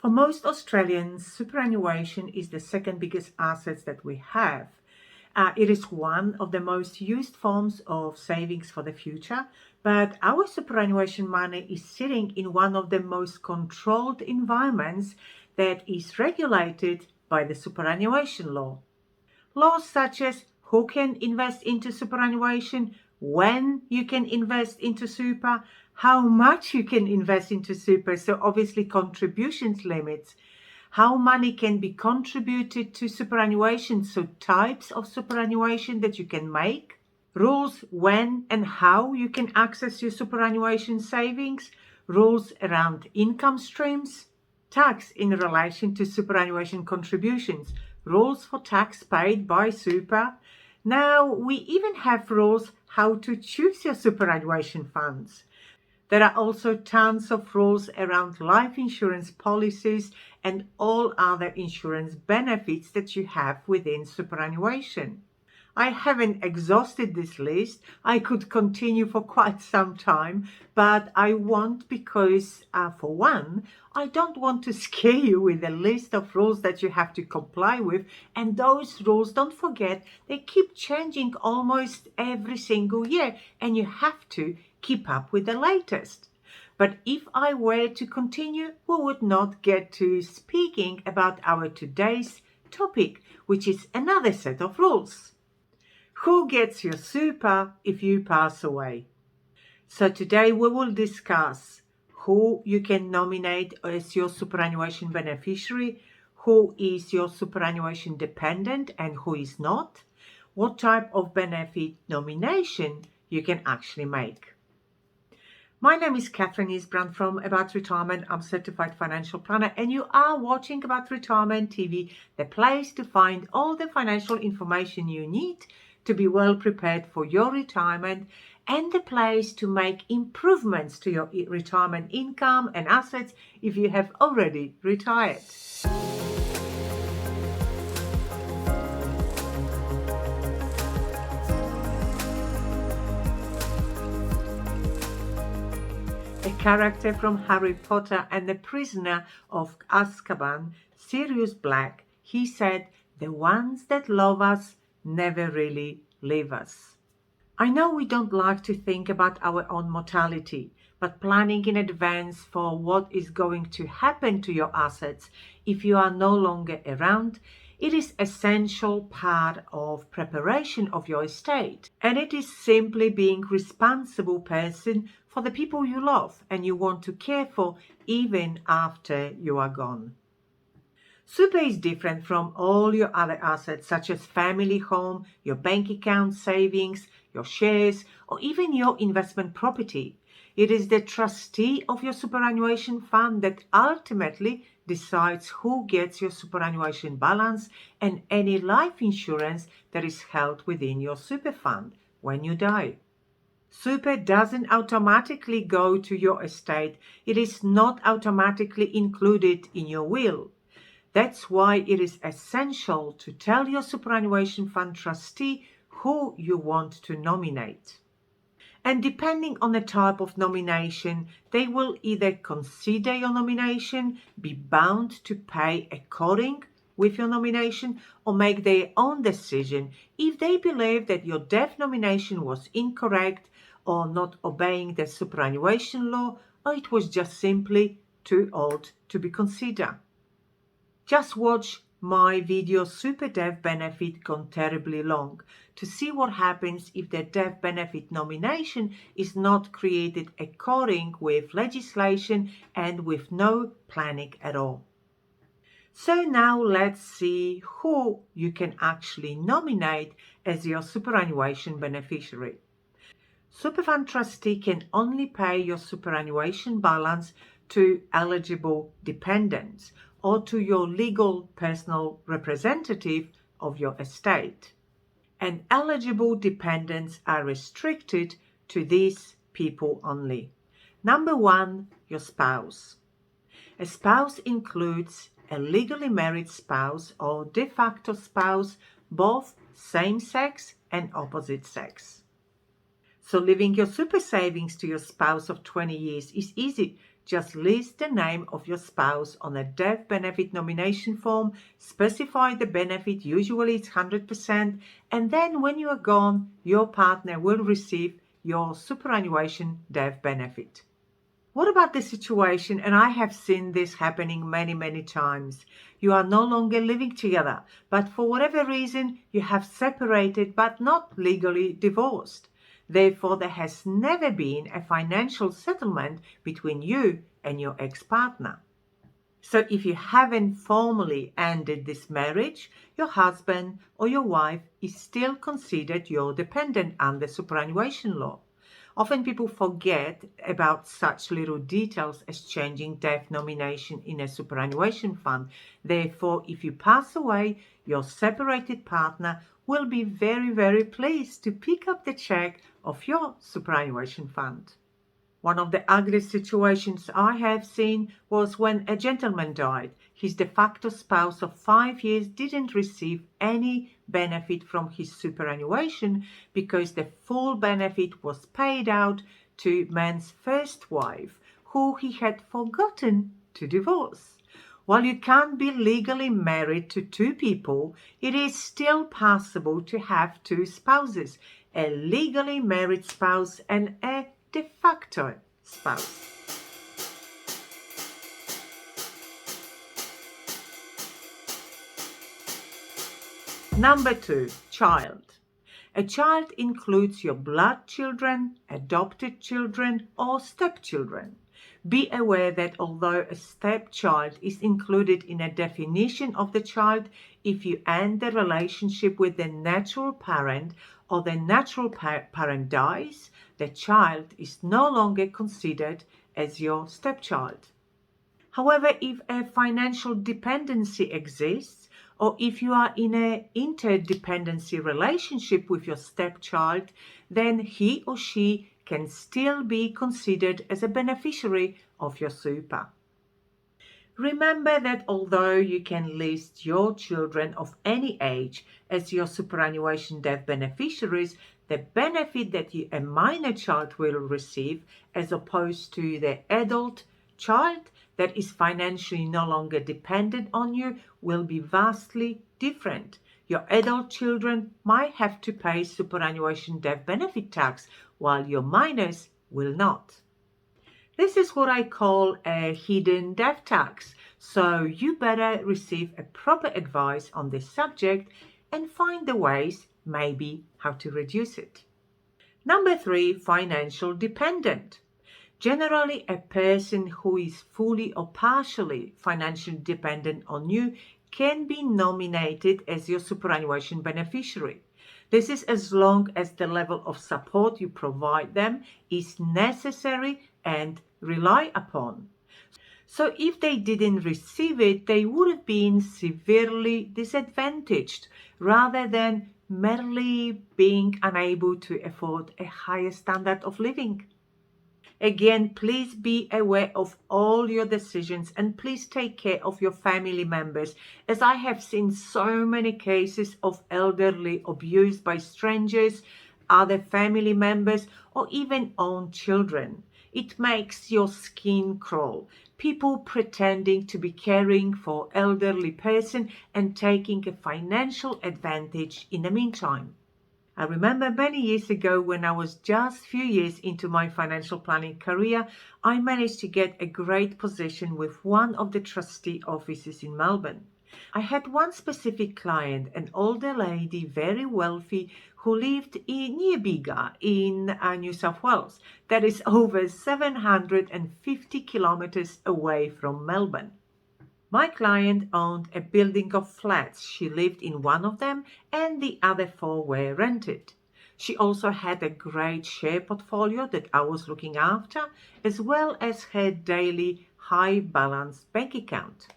For most Australians, superannuation is the second biggest asset that we have. It is one of the most used forms of savings for the future, but our superannuation money is sitting in one of the most controlled environments that is regulated by the superannuation law. Laws such as who can invest into superannuation, when you can invest into super, how much you can invest into super, so obviously contributions limits, how money can be contributed to superannuation, so types of superannuation that you can make, rules when and how you can access your superannuation savings, rules around income streams, tax in relation to superannuation contributions, rules for tax paid by super. Now we even have rules how to choose your superannuation funds. There are also tons of rules around life insurance policies and all other insurance benefits that you have within superannuation. I haven't exhausted this list. I could continue for quite some time, but I won't because, for one, I don't want to scare you with a list of rules that you have to comply with. And those rules, don't forget, they keep changing almost every single year, and you have to keep up with the latest. But if I were to continue, we would not get to speaking about our today's topic, which is another set of rules. Who gets your super if you pass away? So today we will discuss who you can nominate as your superannuation beneficiary, who is your superannuation dependent and who is not, what type of benefit nomination you can actually make. My name is Katherine Isbrandt from About Retirement. I'm a certified financial planner and you are watching About Retirement TV, the place to find all the financial information you need to be well prepared for your retirement and the place to make improvements to your retirement income and assets if you have already retired. A character from Harry Potter and the Prisoner of Azkaban, Sirius Black, he said, "The ones that love us never really leave us." I know we don't like to think about our own mortality, but planning in advance for what is going to happen to your assets if you are no longer around, it is essential part of preparation of your estate. And it is simply being responsible person for the people you love and you want to care for even after you are gone. Super is different from all your other assets such as family home, your bank account savings, your shares, or even your investment property. It is the trustee of your superannuation fund that ultimately decides who gets your superannuation balance and any life insurance that is held within your super fund when you die. Super doesn't automatically go to your estate. It is not automatically included in your will. That's why it is essential to tell your superannuation fund trustee who you want to nominate. And depending on the type of nomination, they will either consider your nomination, be bound to pay according with your nomination, or make their own decision if they believe that your death nomination was incorrect or not obeying the superannuation law, or it was just simply too old to be considered. Just watch my video Super Death Benefit Gone Terribly Long to see what happens if the death benefit nomination is not created according with legislation and with no planning at all. So now let's see who you can actually nominate as your superannuation beneficiary. Superfund trustee can only pay your superannuation balance to eligible dependents or to your legal personal representative of your estate. And eligible dependents are restricted to these people only. Number one, your spouse. A spouse includes a legally married spouse or de facto spouse, both same sex and opposite sex. So leaving your super savings to your spouse of 20 years is easy. Just list the name of your spouse on a death benefit nomination form, specify the benefit, usually it's 100%, and then when you are gone, your partner will receive your superannuation death benefit. What about the situation, and I have seen this happening many, many times. You are no longer living together, but for whatever reason, you have separated but not legally divorced. Therefore, there has never been a financial settlement between you and your ex-partner. So if you haven't formally ended this marriage, your husband or your wife is still considered your dependent under superannuation law. Often people forget about such little details as changing death nomination in a superannuation fund. Therefore, if you pass away, your separated partner will be very, very pleased to pick up the check of your superannuation fund. One of the ugliest situations I have seen was when a gentleman died. His de facto spouse of 5 years didn't receive any benefit from his superannuation because the full benefit was paid out to man's first wife, who he had forgotten to divorce. While you can't be legally married to two people, it is still possible to have two spouses, a legally married spouse and a de facto spouse. Number 2, child. A child includes your blood children, adopted children, or stepchildren. Be aware that although a stepchild is included in a definition of the child, if you end the relationship with the natural parent or the natural parent dies, the child is no longer considered as your stepchild. However, if a financial dependency exists, or if you are in an interdependency relationship with your stepchild, then he or she can still be considered as a beneficiary of your super. Remember that although you can list your children of any age as your superannuation death beneficiaries, the benefit that a minor child will receive as opposed to the adult child that is financially no longer dependent on you will be vastly different. Your adult children might have to pay superannuation death benefit tax, while your minors will not. This is what I call a hidden death tax, so you better receive a proper advice on this subject and find the ways, maybe, how to reduce it. Number 3, financial dependent. Generally, a person who is fully or partially financially dependent on you can be nominated as your superannuation beneficiary. This is as long as the level of support you provide them is necessary and rely upon. So if they didn't receive it, they would have been severely disadvantaged rather than merely being unable to afford a higher standard of living. Again, please be aware of all your decisions and please take care of your family members, as I have seen so many cases of elderly abused by strangers, other family members, or even own children. It makes your skin crawl. People pretending to be caring for elderly person and taking a financial advantage in the meantime. I remember many years ago when I was just a few years into my financial planning career, I managed to get a great position with one of the trustee offices in Melbourne. I had one specific client, an older lady, very wealthy, who lived near Bega in New South Wales. That is over 750 kilometers away from Melbourne. My client owned a building of flats. She lived in one of them and the other 4 were rented. She also had a great share portfolio that I was looking after, as well as her daily high balance bank account.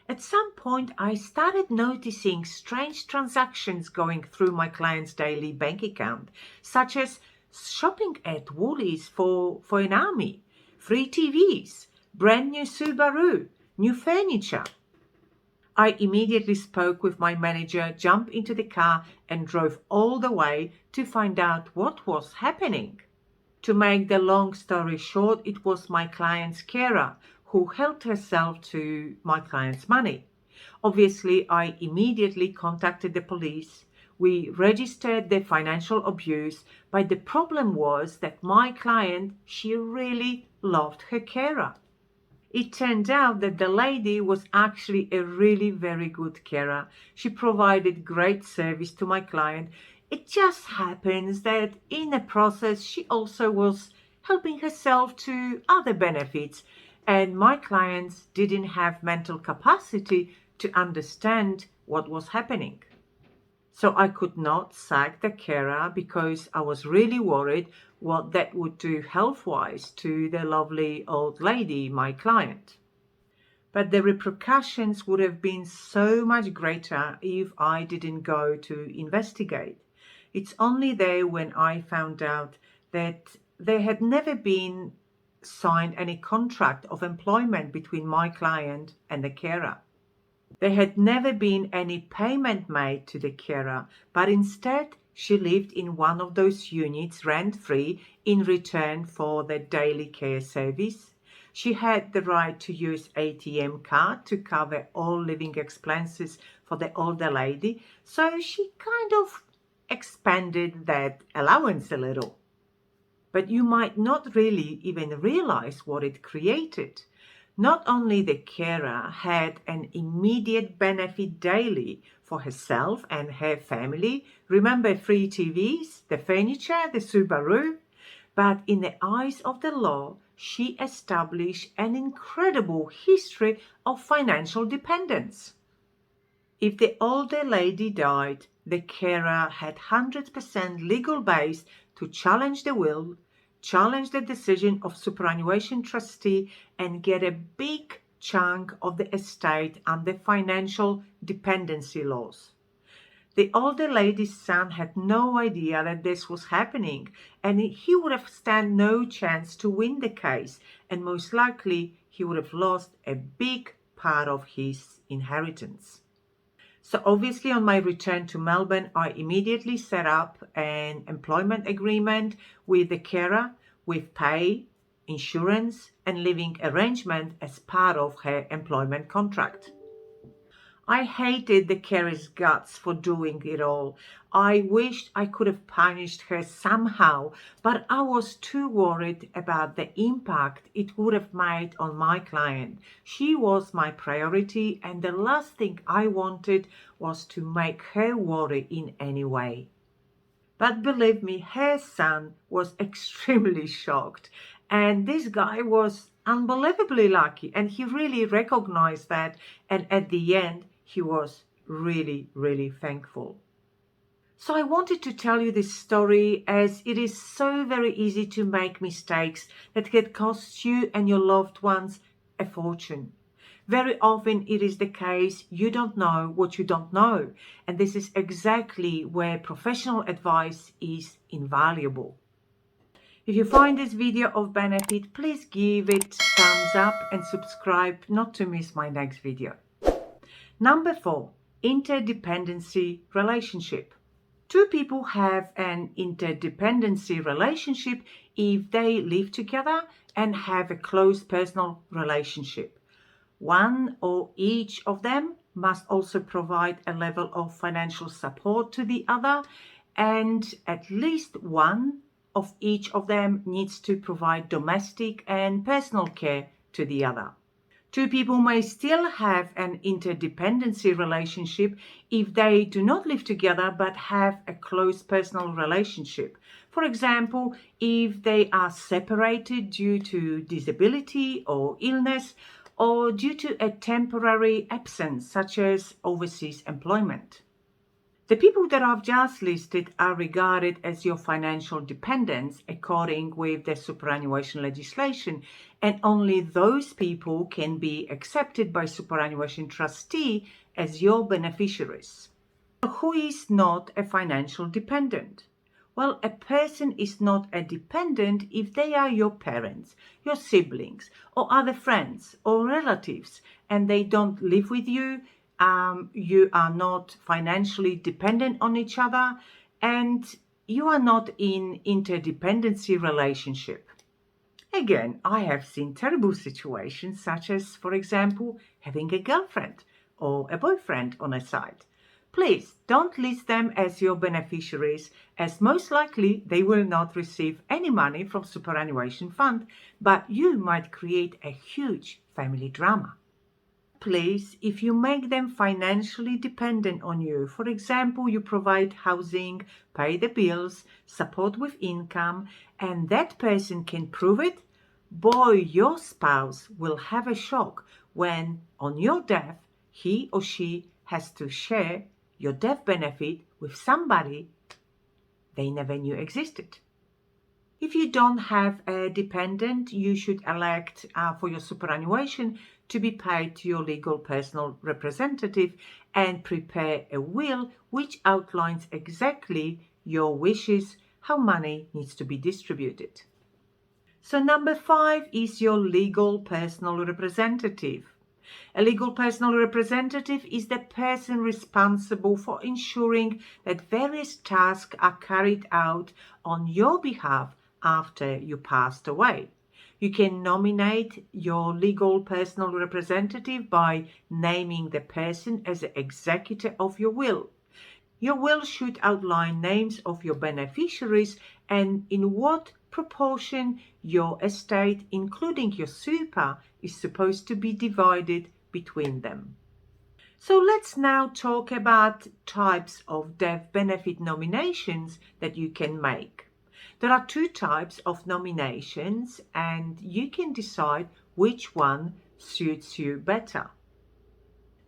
At some point, I started noticing strange transactions going through my client's daily bank account, such as shopping at Woolies for an army, free TVs, brand new Subaru, new furniture. I immediately spoke with my manager, jumped into the car and drove all the way to find out what was happening. To make the long story short, it was my client's carer who helped herself to my client's money. Obviously, I immediately contacted the police. We registered the financial abuse, but the problem was that my client, she really loved her carer. It turned out that the lady was actually a really very good carer. She provided great service to my client. It just happens that in the process she also was helping herself to other benefits, and my clients didn't have mental capacity to understand what was happening. So I could not sack the carer because I was really worried what that would do health-wise to the lovely old lady, my client. But the repercussions would have been so much greater if I didn't go to investigate. It's only there when I found out that there had never been signed any contract of employment between my client and the carer. There had never been any payment made to the carer, but instead she lived in one of those units rent-free in return for the daily care service. She had the right to use ATM card to cover all living expenses for the older lady, so she kind of expanded that allowance a little. But you might not really even realize what it created. Not only the carer had an immediate benefit daily for herself and her family, remember free TVs, the furniture, the Subaru, but in the eyes of the law, she established an incredible history of financial dependence. If the older lady died, the carer had 100% legal base to challenge the will, challenge the decision of superannuation trustee, and get a big chunk of the estate under financial dependency laws. The older lady's son had no idea that this was happening, and he would have stand no chance to win the case, and most likely he would have lost a big part of his inheritance. So obviously on my return to Melbourne, I immediately set up an employment agreement with the carer with pay, insurance and living arrangement as part of her employment contract. I hated the carer's guts for doing it all. I wished I could have punished her somehow, but I was too worried about the impact it would have made on my client. She was my priority, and the last thing I wanted was to make her worry in any way. But believe me, her son was extremely shocked. And this guy was unbelievably lucky. And he really recognized that. And at the end, he was really, really thankful. So I wanted to tell you this story as it is so very easy to make mistakes that can cost you and your loved ones a fortune. Very often it is the case you don't know what you don't know, and this is exactly where professional advice is invaluable. If you find this video of benefit, please give it thumbs up and subscribe not to miss my next video. Number 4, interdependency relationship. Two people have an interdependency relationship if they live together and have a close personal relationship. One or each of them must also provide a level of financial support to the other, and at least one of each of them needs to provide domestic and personal care to the other. Two people may still have an interdependency relationship if they do not live together but have a close personal relationship. For example, if they are separated due to disability or illness, or due to a temporary absence such as overseas employment. The people that I've just listed are regarded as your financial dependents according with the superannuation legislation, and only those people can be accepted by superannuation trustee as your beneficiaries. Who is not a financial dependent? Well, a person is not a dependent if they are your parents, your siblings, or other friends or relatives, and they don't live with you. You are not financially dependent on each other, and you are not in interdependency relationship. Again, I have seen terrible situations such as, for example, having a girlfriend or a boyfriend on a side. Please don't list them as your beneficiaries, as most likely they will not receive any money from superannuation fund, but you might create a huge family drama. Please, if you make them financially dependent on you, for example, you provide housing, pay the bills, support with income, and that person can prove it, boy, your spouse will have a shock when, on your death, he or she has to share your death benefit with somebody they never knew existed. If you don't have a dependent, you should elect for your superannuation to be paid to your legal personal representative and prepare a will which outlines exactly your wishes, how money needs to be distributed. So number 5 is your legal personal representative. A legal personal representative is the person responsible for ensuring that various tasks are carried out on your behalf after you passed away. You can nominate your legal personal representative by naming the person as the executor of your will. Your will should outline names of your beneficiaries and in what proportion your estate, including your super, is supposed to be divided between them. So let's now talk about types of death benefit nominations that you can make. There are 2 types of nominations and you can decide which one suits you better.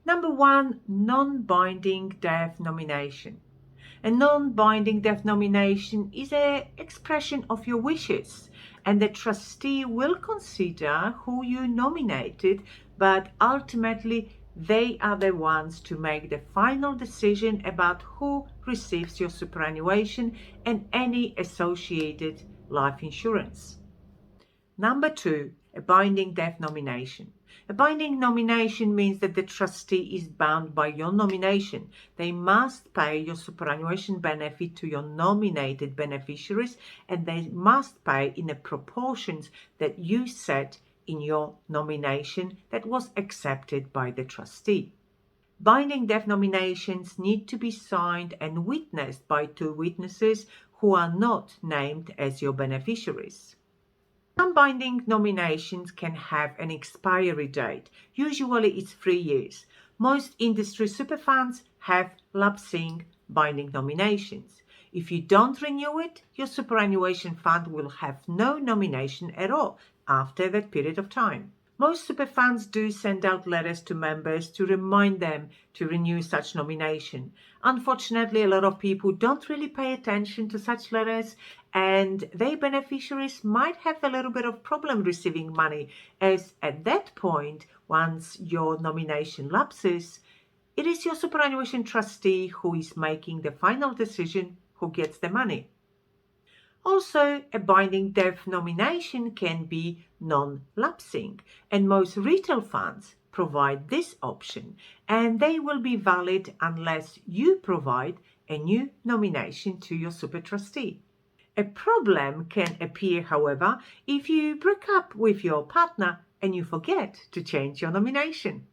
Number 1, non-binding death nomination. A non-binding death nomination is an expression of your wishes, and the trustee will consider who you nominated, but ultimately they are the ones to make the final decision about who receives your superannuation and any associated life insurance. Number 2, a binding death nomination. A binding nomination means that the trustee is bound by your nomination. They must pay your superannuation benefit to your nominated beneficiaries and they must pay in the proportions that you set in your nomination that was accepted by the trustee. Binding death nominations need to be signed and witnessed by 2 witnesses who are not named as your beneficiaries. Some binding nominations can have an expiry date. Usually it's 3 years. Most industry super funds have lapsing binding nominations. If you don't renew it, your superannuation fund will have no nomination at all after that period of time. Most super funds do send out letters to members to remind them to renew such nomination. Unfortunately, a lot of people don't really pay attention to such letters and their beneficiaries might have a little bit of problem receiving money as at that point, once your nomination lapses, it is your superannuation trustee who is making the final decision who gets the money. Also, a binding death nomination can be non-lapsing, and most retail funds provide this option, and they will be valid unless you provide a new nomination to your super trustee. A problem can appear, however, if you break up with your partner and you forget to change your nomination.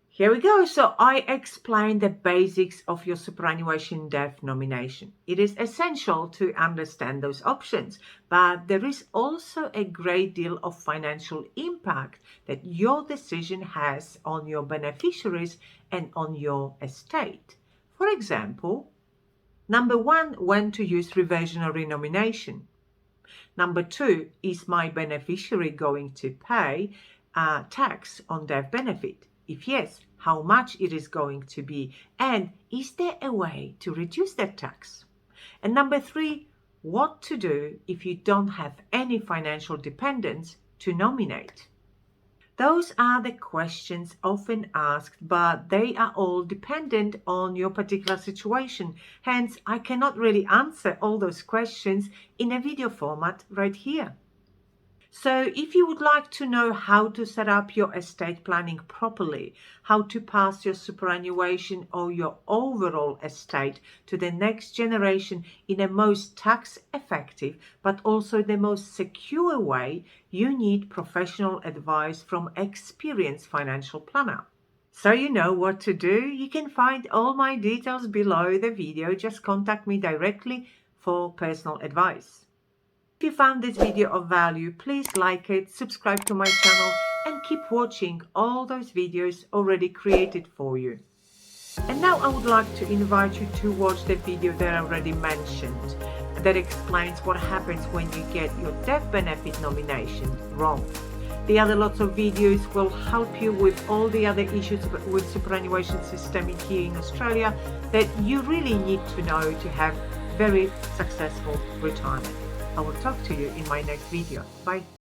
Here we go. So I explained the basics of your superannuation death nomination. It is essential to understand those options, but there is also a great deal of financial impact that your decision has on your beneficiaries and on your estate. For example, number 1, when to use reversionary nomination. Number 2, is my beneficiary going to pay tax on death benefit? If yes, how much it is going to be, and is there a way to reduce that tax? And number 3, what to do if you don't have any financial dependents to nominate? Those are the questions often asked, but they are all dependent on your particular situation. Hence, I cannot really answer all those questions in a video format right here. So if you would like to know how to set up your estate planning properly, how to pass your superannuation or your overall estate to the next generation in a most tax effective but also the most secure way, you need professional advice from experienced financial planner. So you know what to do. You can find all my details below the video. Just contact me directly for personal advice. If you found this video of value, please like it, subscribe to my channel and keep watching all those videos already created for you. And now I would like to invite you to watch the video that I already mentioned that explains what happens when you get your death benefit nomination wrong. The other lots of videos will help you with all the other issues with superannuation system here in Australia that you really need to know to have very successful retirement. I will talk to you in my next video. Bye.